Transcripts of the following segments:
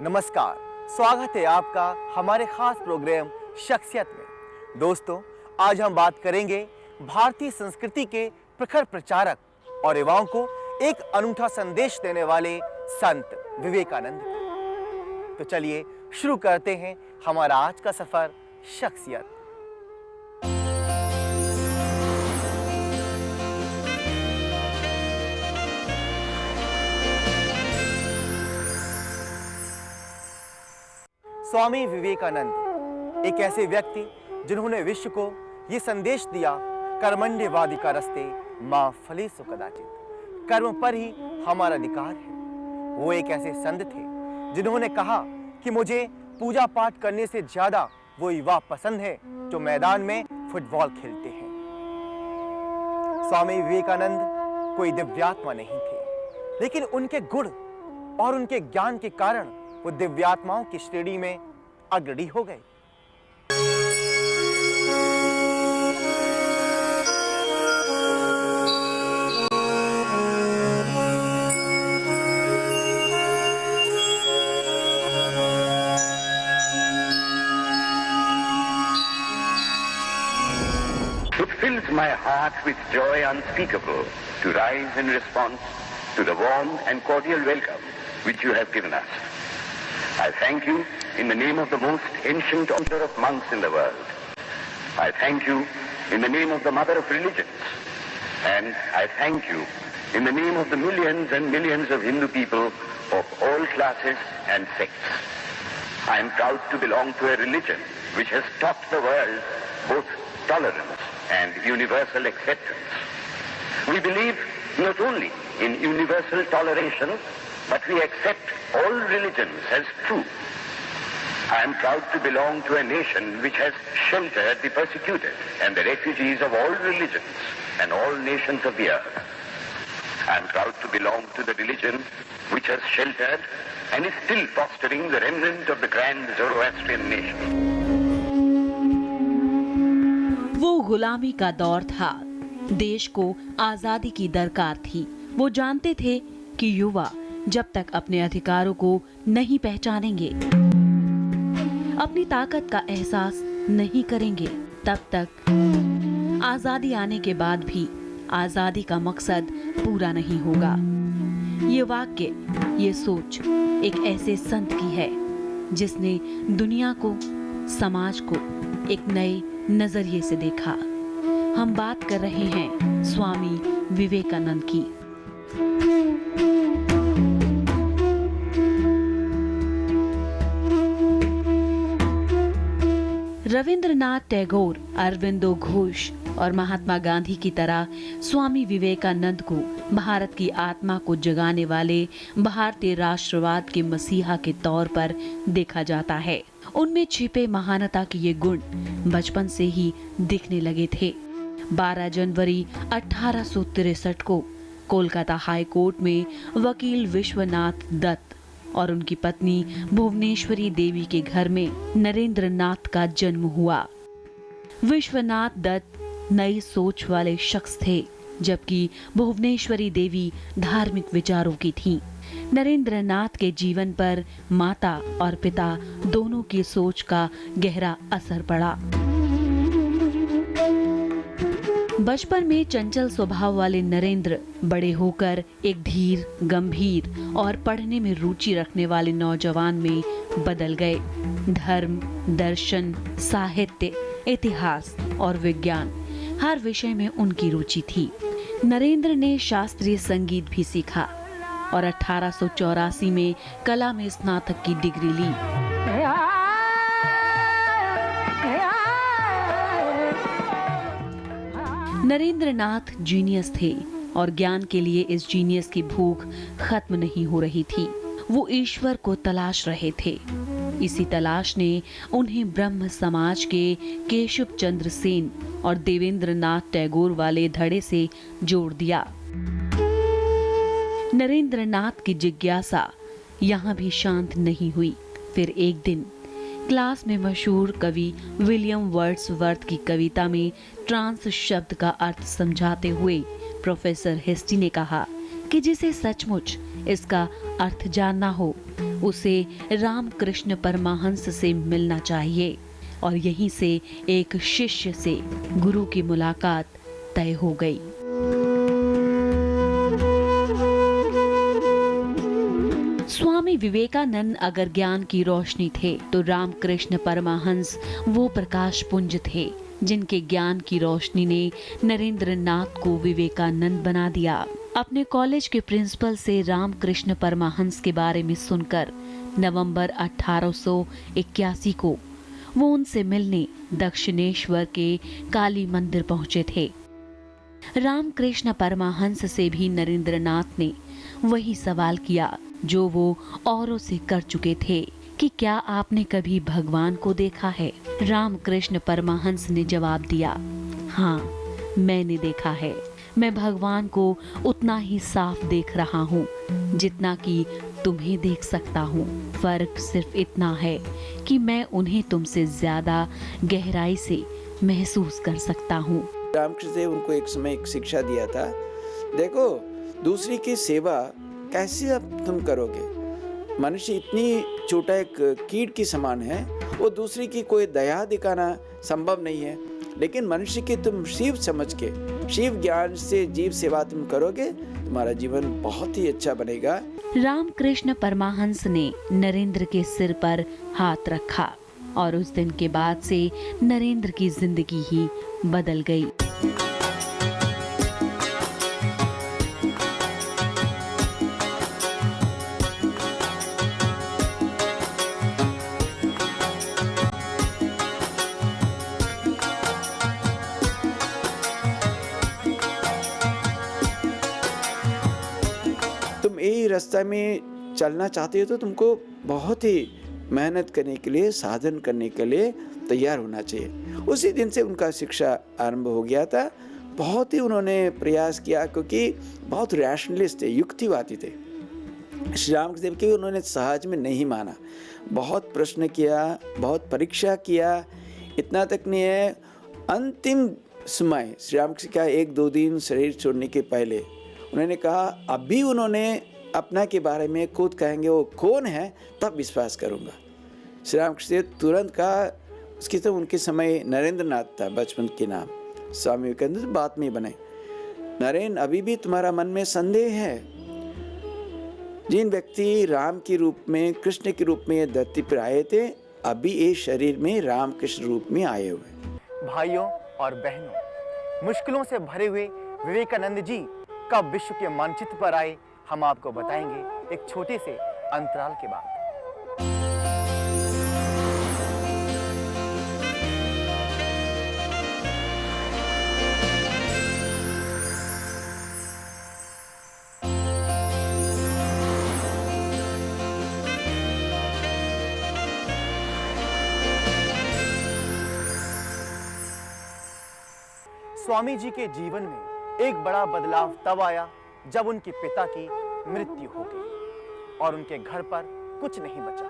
नमस्कार, स्वागत है आपका हमारे खास प्रोग्राम शख्सियत में। दोस्तों, आज हम बात करेंगे भारतीय संस्कृति के प्रखर प्रचारक और युवाओं को एक अनूठा संदेश देने वाले संत विवेकानंद की। तो चलिए शुरू करते हैं हमारा आज का सफर शख्सियत। स्वामी विवेकानंद एक ऐसे व्यक्ति जिन्होंने विश्व को ये संदेश दिया, कर्मण्यवादी का रस्ते मां फलेषु कदाचित, कर्म पर ही हमारा अधिकार है। वो एक ऐसे संत थे जिन्होंने कहा कि मुझे पूजा पाठ करने से ज्यादा वो युवा पसंद है जो मैदान में फुटबॉल खेलते हैं। स्वामी विवेकानंद कोई दिव्यात्मा नहीं थे, लेकिन उनके गुण और उनके ज्ञान के कारण वो दिव्यात्माओं की श्रेणी में अग्रणी हो गए। It fills my heart with joy unspeakable to rise in response to the warm and cordial welcome which you have given us. I thank you in the name of the most ancient order of monks in the world. I thank you in the name of the mother of religions. And I thank you in the name of the millions and millions of Hindu people of all classes and sects. I am proud to belong to a religion which has taught the world both tolerance and universal acceptance. We believe not only in universal toleration, but we accept all religions as true. I am proud to belong to a nation which has sheltered the persecuted and the refugees of all religions and all nations of the earth. I am proud to belong to the religion which has sheltered and is still fostering the remnant of the grand Zoroastrian nation. वो गुलामी का दौर था, देश को आजादी की दरकार थी। वो जानते थे कि युवा जब तक अपने अधिकारों को नहीं पहचानेंगे, अपनी ताकत का एहसास नहीं करेंगे, तब तक आजादी आने के बाद भी आजादी का मकसद पूरा नहीं होगा। ये वाक्य, ये सोच एक ऐसे संत की है जिसने दुनिया को, समाज को एक नए नजरिए से देखा। हम बात कर रहे हैं स्वामी विवेकानंद की। रविंद्रनाथ टैगोर, अरविंदो घोष और महात्मा गांधी की तरह स्वामी विवेकानंद को भारत की आत्मा को जगाने वाले भारतीय राष्ट्रवाद के मसीहा के तौर पर देखा जाता है। उनमें छिपे महानता के ये गुण बचपन से ही दिखने लगे थे। 12 जनवरी 1863 को कोलकाता हाई कोर्ट में वकील विश्वनाथ दत्त और उनकी पत्नी भुवनेश्वरी देवी के घर में नरेंद्र नाथ का जन्म हुआ। विश्वनाथ दत्त नई सोच वाले शख्स थे, जबकि भुवनेश्वरी देवी धार्मिक विचारों की थीं। नरेंद्र नाथ के जीवन पर माता और पिता दोनों की सोच का गहरा असर पड़ा। बचपन में चंचल स्वभाव वाले नरेंद्र बड़े होकर एक धीर, गंभीर और पढ़ने में रुचि रखने वाले नौजवान में बदल गए। धर्म, दर्शन, साहित्य, इतिहास और विज्ञान, हर विषय में उनकी रुचि थी। नरेंद्र ने शास्त्रीय संगीत भी सीखा और 1884 में कला में स्नातक की डिग्री ली। नरेंद्र नाथ जीनियस थे और ज्ञान के लिए इस जीनियस की भूख खत्म नहीं हो रही थी। वो ईश्वर को तलाश रहे थे। इसी तलाश ने उन्हें ब्रह्म समाज के केशव चंद्र सेन और देवेंद्र नाथ टैगोर वाले धड़े से जोड़ दिया। नरेंद्र नाथ की जिज्ञासा यहाँ भी शांत नहीं हुई। फिर एक दिन क्लास में मशहूर कवि विलियम वर्ड्सवर्थ की कविता में ट्रांस शब्द का अर्थ समझाते हुए प्रोफेसर हेस्टी ने कहा कि जिसे सचमुच इसका अर्थ जानना हो उसे रामकृष्ण परमहंस से मिलना चाहिए और यहीं से एक शिष्य से गुरु की मुलाकात तय हो गई। स्वामी विवेकानंद अगर ज्ञान की रोशनी थे तो रामकृष्ण परमहंस वो प्रकाश पुंज थे जिनके ज्ञान की रोशनी ने नरेंद्र नाथ को विवेकानंद बना दिया। अपने कॉलेज के प्रिंसिपल से रामकृष्ण परमहंस के बारे में सुनकर नवंबर 1881 को वो उनसे मिलने दक्षिणेश्वर के काली मंदिर पहुंचे थे। रामकृष्ण परमहंस से भी नरेंद्र नाथ ने वही सवाल किया जो वो औरों से कर चुके थे कि क्या आपने कभी भगवान को देखा है। रामकृष्ण परमहंस ने जवाब दिया, हाँ मैंने देखा है। मैं भगवान को उतना ही साफ देख रहा हूँ जितना कि तुम्हें देख सकता हूँ। फर्क सिर्फ इतना है कि मैं उन्हें तुमसे ज्यादा गहराई से महसूस कर सकता हूँ। रामकृष्ण देव उनको एक समय एक शिक्षा दिया था, देखो दूसरी की सेवा कैसे अब तुम करोगे। मनुष्य इतनी छोटा एक कीट की समान है, वो दूसरी की कोई दया दिखाना संभव नहीं है। लेकिन मनुष्य की तुम शिव समझ के, शिव ज्ञान से जीव सेवा तुम करोगे, तुम्हारा जीवन बहुत ही अच्छा बनेगा। रामकृष्ण परमहंस ने नरेंद्र के सिर पर हाथ रखा और उस दिन के बाद से नरेंद्र की जिंदगी ही बदल गई। तुम यही रास्ता में चलना चाहते हो तो तुमको बहुत ही मेहनत करने के लिए, साधन करने के लिए तैयार होना चाहिए। उसी दिन से उनका शिक्षा आरंभ हो गया था। बहुत ही उन्होंने प्रयास किया क्योंकि बहुत रैशनलिस्ट थे, युक्तिवादी थे। श्री रामकृष्ण देव की उन्होंने सहज में नहीं माना, बहुत प्रश्न किया, बहुत परीक्षा किया। इतना तक नहीं है, अंतिम समय श्री रामकृष्ण का 1-2 दिन शरीर छोड़ने के पहले उन्होंने कहा अभी उन्होंने अपना के बारे में खुद कहेंगे वो कौन है तब विश्वास करूंगा। श्री रामकृष्ण देव तुरंत कहा, उसकी तो उनके समय नरेंद्र नाथ था बचपन के नाम, स्वामी विवेकानंद बात में बने, नरेंद्र अभी भी तुम्हारा मन में संदेह है। जिन व्यक्ति राम के रूप में, कृष्ण के रूप में धरती पर आए थे, अभी इस शरीर में राम कृष्ण रूप में आए हुए। भाइयों और बहनों, मुश्किलों से भरे हुए विवेकानंद जी कब विश्व के मानचित्र पर आए, हम आपको बताएंगे एक छोटे से अंतराल के बाद। स्वामी जी के जीवन में एक बड़ा बदलाव तब आया जब उनके पिता की मृत्यु हो गई और उनके घर पर कुछ नहीं बचा।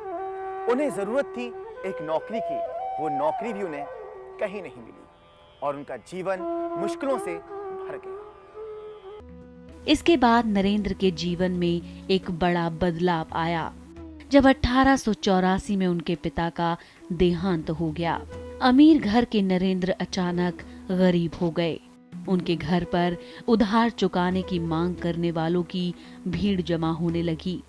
उन्हें जरूरत थी एक नौकरी की, वो नौकरी भी उन्हें कहीं नहीं मिली और उनका जीवन मुश्किलों से भर गया। इसके बाद नरेंद्र के जीवन में एक बड़ा बदलाव आया जब 1884 में उनके पिता का देहांत हो गया। अमीर घर के नरेंद्र अचानक गरीब हो गए। उनके घर पर उधार चुकाने की मांग करने वालों की भीड़ जमा होने लगी।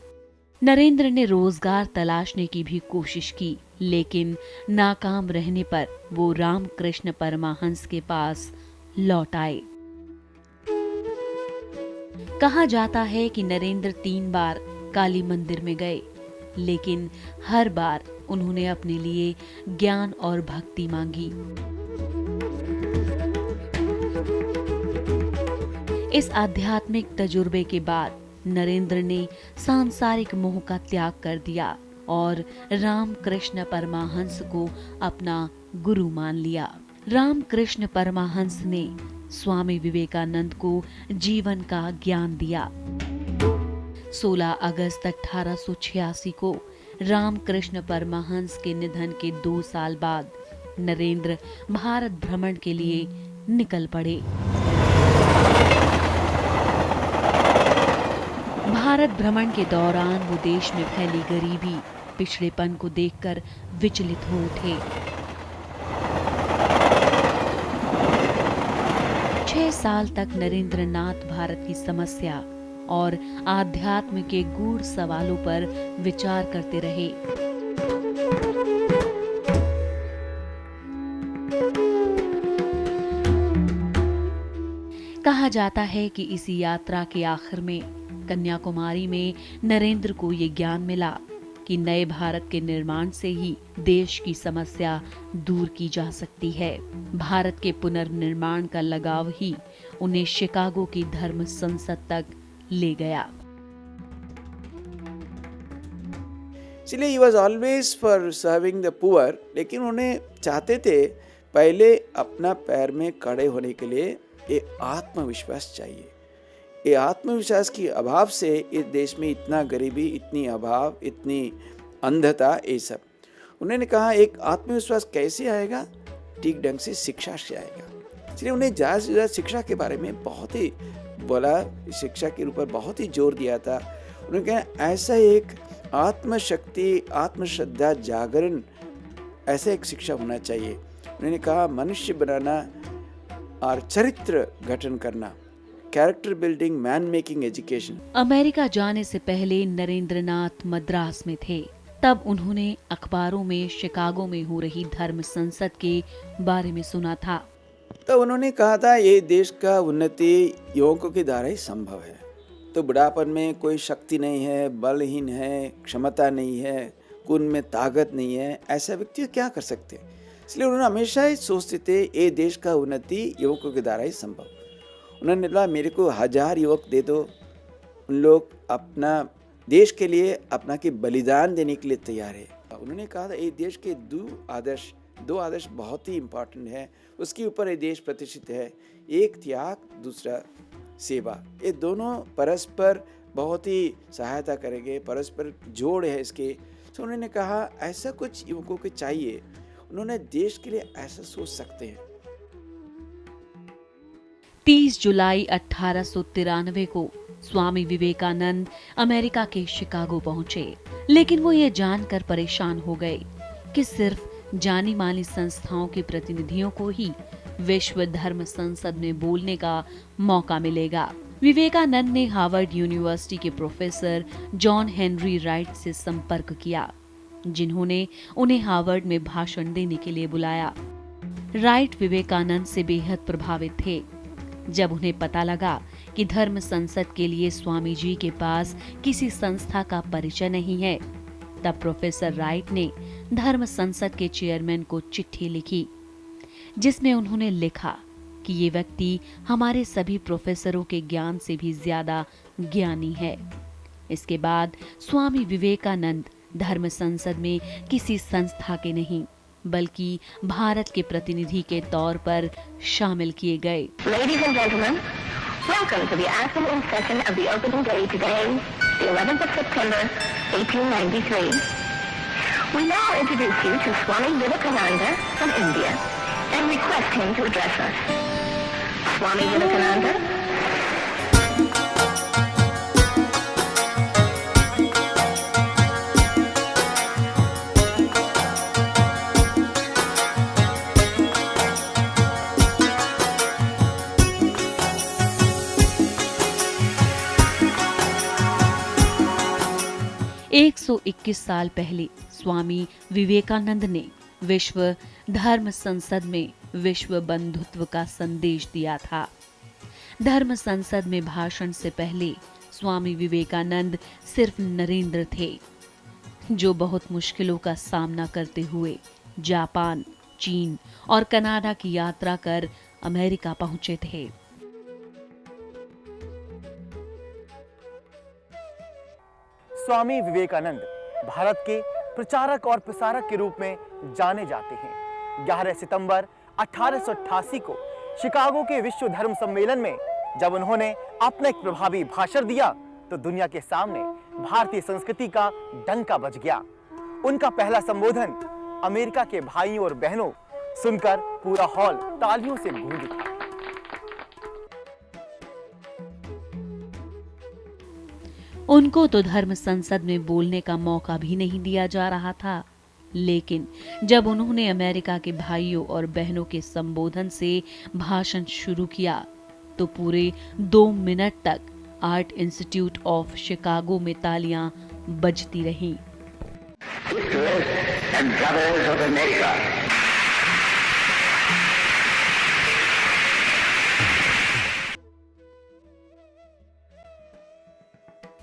नरेंद्र ने रोजगार तलाशने की भी कोशिश की, लेकिन नाकाम रहने पर वो रामकृष्ण परमहंस के पास लौट आए। कहा जाता है कि नरेंद्र 3 बार काली मंदिर में गए, लेकिन हर बार उन्होंने अपने लिए ज्ञान और भक्ति मांगी। इस आध्यात्मिक तजुर्बे के बाद नरेंद्र ने सांसारिक मोह का त्याग कर दिया और रामकृष्ण परमहंस को अपना गुरु मान लिया। रामकृष्ण परमहंस ने स्वामी विवेकानंद को जीवन का ज्ञान दिया। 16 अगस्त 1886 को रामकृष्ण परमहंस के निधन के 2 साल बाद नरेंद्र भारत भ्रमण के लिए निकल पड़े। भारत भ्रमण के दौरान वो देश में फैली गरीबी, पिछड़ेपन को देखकर विचलित हो उठे। 6 साल तक नरेंद्र नाथ भारत की समस्या और आध्यात्म के गूढ़ सवालों पर विचार करते रहे। कहा जाता है कि इसी यात्रा के आखिर में कन्याकुमारी में नरेंद्र को ये ज्ञान मिला कि नए भारत के निर्माण से ही देश की समस्या दूर की जा सकती है। भारत के पुनर्निर्माण का लगाव ही उन्हें शिकागो की धर्म संसद तक ले गया। इसलिए he was always for serving the poor, लेकिन उन्हें चाहते थे पहले अपना पैर में खड़े होने के लिए ये आत्मविश्वास चाहिए। ये आत्मविश्वास की अभाव से इस देश में इतना गरीबी, इतनी अभाव, इतनी अंधता, ये सब। उन्होंने कहा एक आत्मविश्वास कैसे आएगा? ठीक ढंग से शिक्षा से आएगा। इसलिए उन्हें ज़्यादा से ज़्यादा शिक्षा के बारे में बहुत ही बोला, शिक्षा के ऊपर बहुत ही जोर दिया था। उन्होंने कहा ऐसा एक आत्मशक्ति, आत्मश्रद्धा, जागरण, ऐसा एक शिक्षा होना चाहिए। उन्होंने कहा मनुष्य बनाना और चरित्र गठन करना, character building, man making education. America जाने से पहले नरेंद्र नाथ मद्रास में थे। तब उन्होंने अखबारों में शिकागो में हो रही धर्म संसद के बारे में सुना था। तो उन्होंने कहा था ये देश का उन्नति युवकों के द्वारा ही संभव है। तो बुढ़ापन में कोई शक्ति नहीं है, बलहीन है, क्षमता नहीं है, खून में ताकत नहीं है, ऐसा व्यक्ति क्या कर सकते हैं? इसलिए उन्होंने हमेशा ही सोचते थे ये देश का उन्नति युवकों के द्वारा ही संभव। उन्होंने बोला मेरे को 1000 युवक दे दो, उन लोग अपना देश के लिए अपना के बलिदान देने के लिए तैयार है। उन्होंने कहा था ये देश के दो आदर्श बहुत ही इम्पोर्टेंट है, उसके ऊपर ये देश प्रतिष्ठित है। एक त्याग, दूसरा सेवा। ये दोनों परस्पर बहुत ही सहायता करेंगे, परस्पर जोड़ है इसके। तो उन्होंने कहा ऐसा कुछ युवकों को चाहिए, उन्होंने देश के लिए ऐसा सोच सकते हैं। 30 जुलाई 1893 को स्वामी विवेकानंद अमेरिका के शिकागो पहुंचे, लेकिन वो ये जानकर परेशान हो गए कि सिर्फ जानी मानी संस्थाओं के प्रतिनिधियों को ही विश्व धर्म संसद में बोलने का मौका मिलेगा। विवेकानंद ने हार्वर्ड यूनिवर्सिटी के प्रोफेसर जॉन हेनरी राइट से संपर्क किया, जिन्होंने उन्हें हार्वर्ड में भाषण देने के लिए बुलाया। राइट विवेकानंद से बेहद प्रभावित थे। जब उन्हें पता लगा कि धर्म संसद के लिए स्वामी जी के पास किसी संस्था का परिचय नहीं है, तब प्रोफेसर राइट ने धर्म संसद के चेयरमैन को चिट्ठी लिखी, जिसमें उन्होंने लिखा कि ये व्यक्ति हमारे सभी प्रोफेसरों के ज्ञान से भी ज्यादा ज्ञानी है। इसके बाद स्वामी विवेकानंद धर्म संसद में किसी संस्था के नहीं बल्कि भारत के प्रतिनिधि के तौर पर शामिल किए गए। Ladies and gentlemen, welcome to the afternoon session of the opening day today, the 11th of September, 1893. We now introduce you to Swami Vivekananda from India and request him to address us. Swami Vivekananda. एक 121 साल पहले स्वामी विवेकानंद ने विश्व धर्म संसद में विश्व बंधुत्व का संदेश दिया था। धर्म संसद में भाषण से पहले स्वामी विवेकानंद सिर्फ नरेंद्र थे, जो बहुत मुश्किलों का सामना करते हुए जापान, चीन और कनाडा की यात्रा कर अमेरिका पहुंचे थे। स्वामी विवेकानंद भारत के प्रचारक और प्रसारक के रूप में जाने जाते हैं। 11 सितंबर 1888 को शिकागो के विश्व धर्म सम्मेलन में जब उन्होंने अपना एक प्रभावी भाषण दिया तो दुनिया के सामने भारतीय संस्कृति का डंका बज गया। उनका पहला संबोधन अमेरिका के भाइयों और बहनों सुनकर पूरा हॉल तालियों से गूंज उठा। उनको तो धर्म संसद में बोलने का मौका भी नहीं दिया जा रहा था, लेकिन जब उन्होंने अमेरिका के भाइयों और बहनों के संबोधन से भाषण शुरू किया तो पूरे 2 मिनट तक आर्ट इंस्टीट्यूट ऑफ शिकागो में तालियां बजती रहीं। Sisters and brothers of America.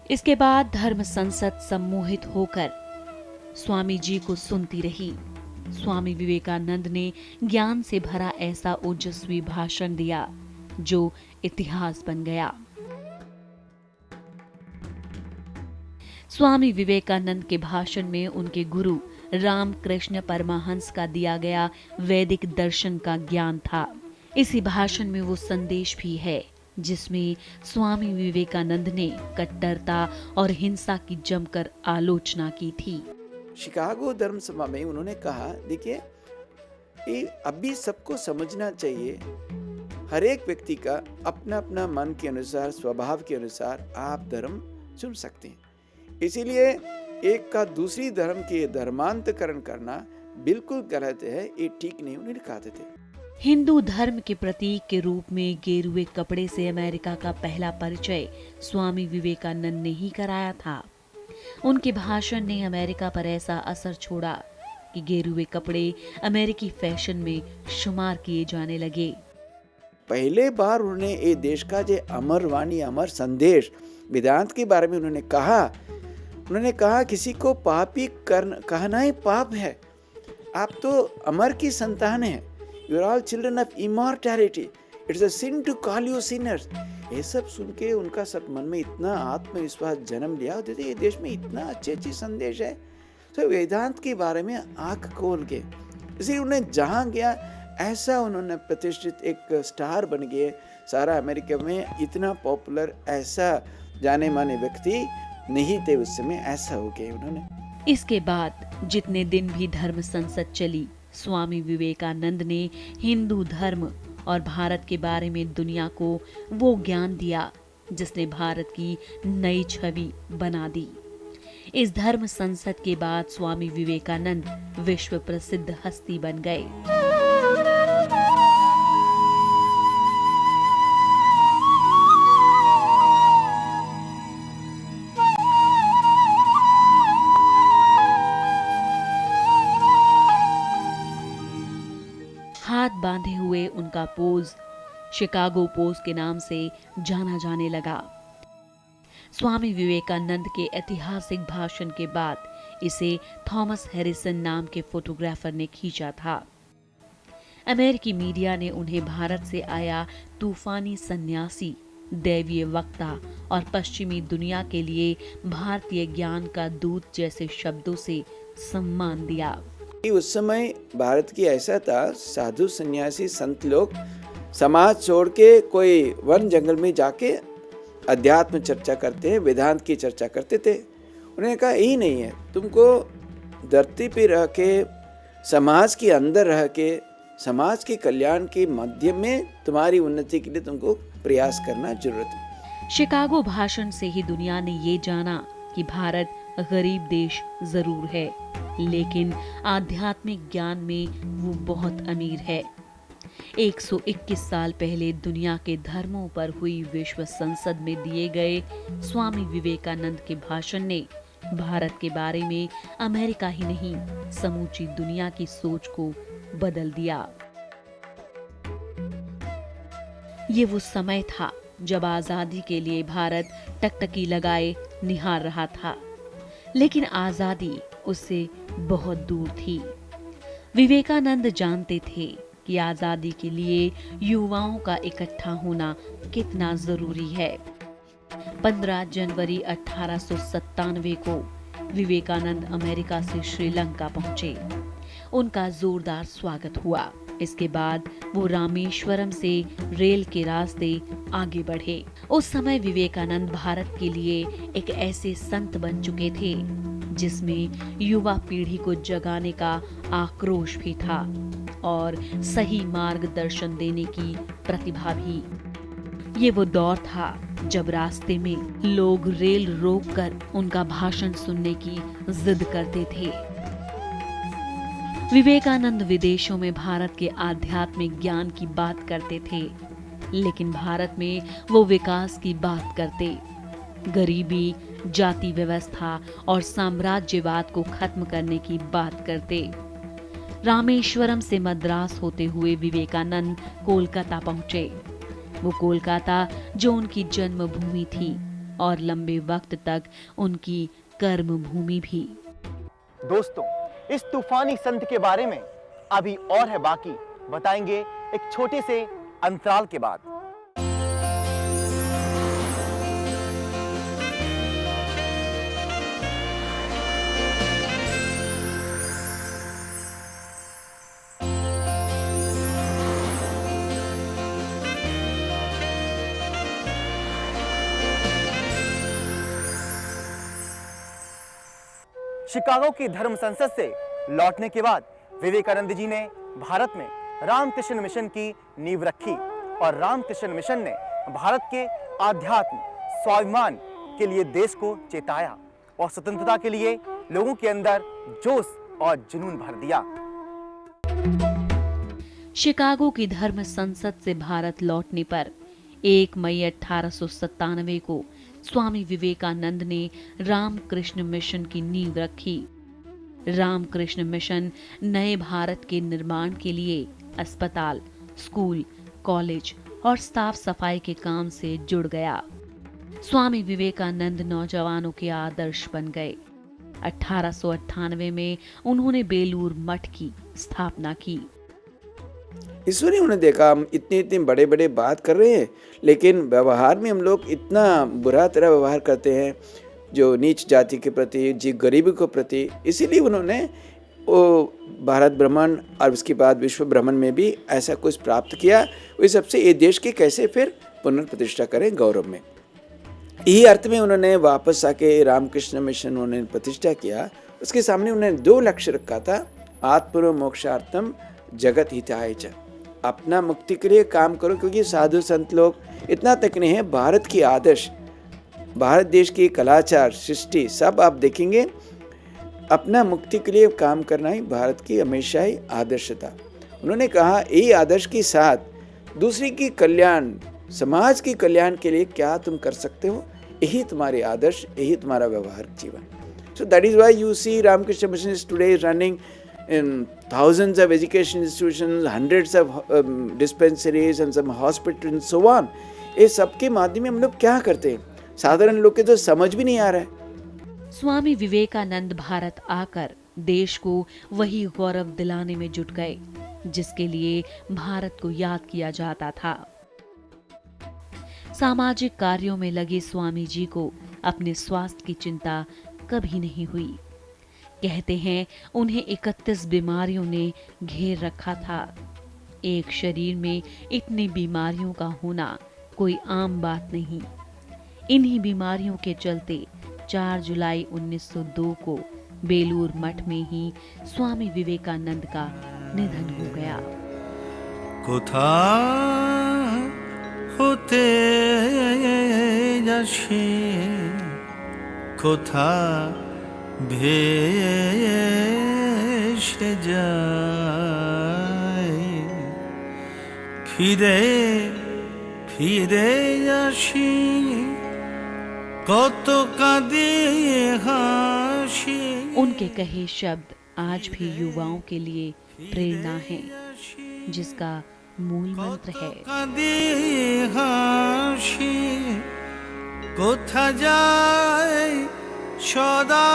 इसके बाद धर्म संसद सम्मोहित होकर स्वामी जी को सुनती रही। स्वामी विवेकानंद ने ज्ञान से भरा ऐसा ओजस्वी भाषण दिया जो इतिहास बन गया। स्वामी विवेकानंद के भाषण में उनके गुरु रामकृष्ण परमहंस का दिया गया वैदिक दर्शन का ज्ञान था। इसी भाषण में वो संदेश भी है जिसमें स्वामी विवेकानंद ने कट्टरता और हिंसा की जमकर आलोचना की थी। शिकागो धर्म सभा में उन्होंने कहा, देखिए ये अभी सबको समझना चाहिए, हर एक व्यक्ति का अपना अपना मन के अनुसार, स्वभाव के अनुसार आप धर्म चुन सकते हैं। इसीलिए एक का दूसरी धर्म के धर्मांतकरण करना बिल्कुल गलत है, ये ठीक नहीं, उन्होंने कहते थे। हिंदू धर्म के प्रतीक के रूप में गेरुए कपड़े से अमेरिका का पहला परिचय स्वामी विवेकानंद ने ही कराया था। उनके भाषण ने अमेरिका पर ऐसा असर छोड़ा कि गेरुए कपड़े अमेरिकी फैशन में शुमार किए जाने लगे। पहले बार उन्होंने ये देश का जो अमर वाणी, अमर संदेश वेदांत के बारे में उन्होंने कहा किसी को पापी कहना ही पाप है। आप तो अमर की संतान हैं। You are all children of immortality. It's a sin to call you sinners. ये सब सुन के उनका सब मन में इतना आत्मविश्वास जन्म लिया। देते ये देश में इतना अच्छे संदेश है, तो वेदांत के बारे में आंख खोल के, इसलिए उन्हें जहाँ गया ऐसा उन्होंने प्रतिष्ठित एक स्टार बन गए। सारा अमेरिका में इतना पॉपुलर, ऐसा जाने माने व्यक्ति नहीं थे उस समय, ऐसा हो गए उन्होंने। इसके बाद जितने दिन भी धर्म संसद चली, स्वामी विवेकानंद ने हिंदू धर्म और भारत के बारे में दुनिया को वो ज्ञान दिया जिसने भारत की नई छवि बना दी। इस धर्म संसद के बाद स्वामी विवेकानंद विश्व प्रसिद्ध हस्ती बन गए। हाथ बांधे हुए उनका पोज शिकागो पोज के नाम से जाना जाने लगा। स्वामी विवेकानंद के ऐतिहासिक भाषण के बाद इसे थॉमस हैरिसन नाम के फोटोग्राफर ने खींचा था। अमेरिकी मीडिया ने उन्हें भारत से आया तूफानी सन्यासी, दैवीय वक्ता और पश्चिमी दुनिया के लिए भारतीय ज्ञान का दूत जैसे शब्दों से सम्मान दिया। उस समय भारत की ऐसा था, साधु सन्यासी संत लोग समाज छोड़ के कोई वन जंगल में जाके अध्यात्म चर्चा करते हैं, वेदांत की चर्चा करते थे। उन्होंने कहा यही नहीं है, तुमको धरती पे रह के, समाज के अंदर रह के, समाज के कल्याण के माध्यम में तुम्हारी उन्नति के लिए तुमको प्रयास करना जरूरत है। शिकागो भाषण से ही दुनिया ने ये जाना कि भारत गरीब देश जरूर है, लेकिन आध्यात्मिक ज्ञान में वो बहुत अमीर है। 121 साल पहले दुनिया के धर्मों पर हुई विश्व संसद में दिए गए स्वामी विवेकानंद के भाषण ने भारत के बारे में अमेरिका ही नहीं, समूची दुनिया की सोच को बदल दिया। ये वो समय था जब आजादी के लिए भारत टकटकी लगाए निहार रहा था, लेकिन आजादी उससे बहुत दूर थी। विवेकानंद जानते थे कि आजादी के लिए युवाओं का इकट्ठा होना कितना जरूरी है। 15 जनवरी 1897 को विवेकानंद अमेरिका से श्रीलंका पहुंचे। उनका जोरदार स्वागत हुआ। इसके बाद वो रामेश्वरम से रेल के रास्ते आगे बढ़े। उस समय विवेकानंद भारत के लिए एक ऐसे संत बन चुके थे जिसमें युवा पीढ़ी को जगाने का आक्रोश भी था और सही मार्गदर्शन देने की प्रतिभा भी। ये वो दौर था जब रास्ते में लोग रेल रोककर उनका भाषण सुनने की जिद करते थे। विवेकानंद विदेशों में भारत के आध्यात्मिक ज्ञान की बात करते थे, लेकिन भारत में वो विकास की बात करते। गरीबी, जाति व्यवस्था और साम्राज्यवाद को खत्म करने की बात करते। रामेश्वरम से मद्रास होते हुए विवेकानंद कोलकाता पहुंचे। वो कोलकाता जो उनकी जन्मभूमि थी और लंबे वक्त तक उनकी कर्म भूमि भी। दोस्तों, इस तूफानी संत के बारे में अभी और है बाकी, बताएंगे एक छोटे से अंतराल के बाद। शिकागो की धर्म संसद से लौटने के बाद विवेकानंद जी ने भारत में रामकृष्ण मिशन की नींव रखी और रामकृष्ण मिशन ने भारत के आध्यात्म स्वाभिमान के लिए देश को चेताया और स्वतंत्रता के लिए लोगों के अंदर जोश और जुनून भर दिया। शिकागो की धर्म संसद से भारत लौटने पर 1 मई 1897 को स्वामी विवेकानंद ने रामकृष्ण मिशन की नींव रखी। रामकृष्ण मिशन नए भारत के निर्माण के लिए अस्पताल, स्कूल, कॉलेज और साफ सफाई के काम से जुड़ गया। स्वामी विवेकानंद नौजवानों के आदर्श बन गए। 1898 में उन्होंने बेलूर मठ की स्थापना की। ईश्वरी उन्होंने देखा हम इतनी बड़े बड़े बात कर रहे हैं, लेकिन व्यवहार में हम लोग इतना बुरा तरह व्यवहार करते हैं जो नीच जाति के प्रति, जी गरीबी के प्रति। इसीलिए उन्होंने वो भारत भ्रमण और उसके बाद विश्व भ्रमण में भी ऐसा कुछ प्राप्त किया। वही सबसे ये देश की कैसे फिर पुनर्प्रतिष्ठा करें गौरव में। यही अर्थ में उन्होंने वापस आके रामकृष्ण मिशन उन्होंने प्रतिष्ठा किया। उसके सामने उन्होंने 2 लक्ष्य रखा था, आत्मनो मोक्षार्थम जगत हिताय च। अपना मुक्ति के लिए काम करो, क्योंकि साधु संत लोग इतना तक नहीं है, भारत की आदर्श, भारत देश की कलाचार, सृष्टि सब आप देखेंगे, अपना मुक्ति के लिए काम करना ही भारत की हमेशा ही आदर्श था। उन्होंने कहा यही आदर्श के साथ दूसरी की कल्याण, समाज की कल्याण के लिए क्या तुम कर सकते हो, यही तुम्हारे आदर्श, यही तुम्हारा व्यवहारिक जीवन। So that is why you see Ramakrishna Mission is today running in thousands of education institutions, hundreds of dispensaries and some hospitals and so on. ये सबके माध्यम में हम लोग क्या करते हैं, साधारण लोग के तो समझ भी नहीं आ रहा है। स्वामी विवेकानंद भारत आकर देश को वही गौरव दिलाने में जुट गए जिसके लिए भारत को याद किया जाता था। सामाजिक कार्यों में लगे स्वामी जी को अपने स्वास्थ्य की चिंता कभी नहीं हुई। कहते हैं उन्हें 31 बीमारियों ने घेर रखा था। एक शरीर में इतनी बीमारियों का होना कोई आम बात नहीं। इन्हीं बीमारियों के चलते 4 जुलाई 1902 को बेलूर मठ में ही स्वामी विवेकानंद का निधन हो गया। कोथा होते जाशी कोथा भेषे जाए फिरे फिरे जाशी कत कांदे हाशी। उनके कहे शब्द आज भी युवाओं के लिए प्रेरणा है, जिसका मूल मंत्र है कोथा जाए सदा।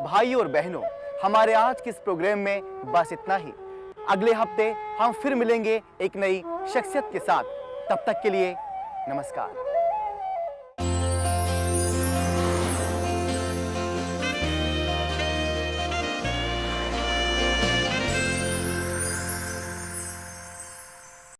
भाइयों और बहनों, हमारे आज के इस प्रोग्राम में बस इतना ही। अगले हफ्ते हम फिर मिलेंगे एक नई शख्सियत के साथ। तब तक के लिए नमस्कार।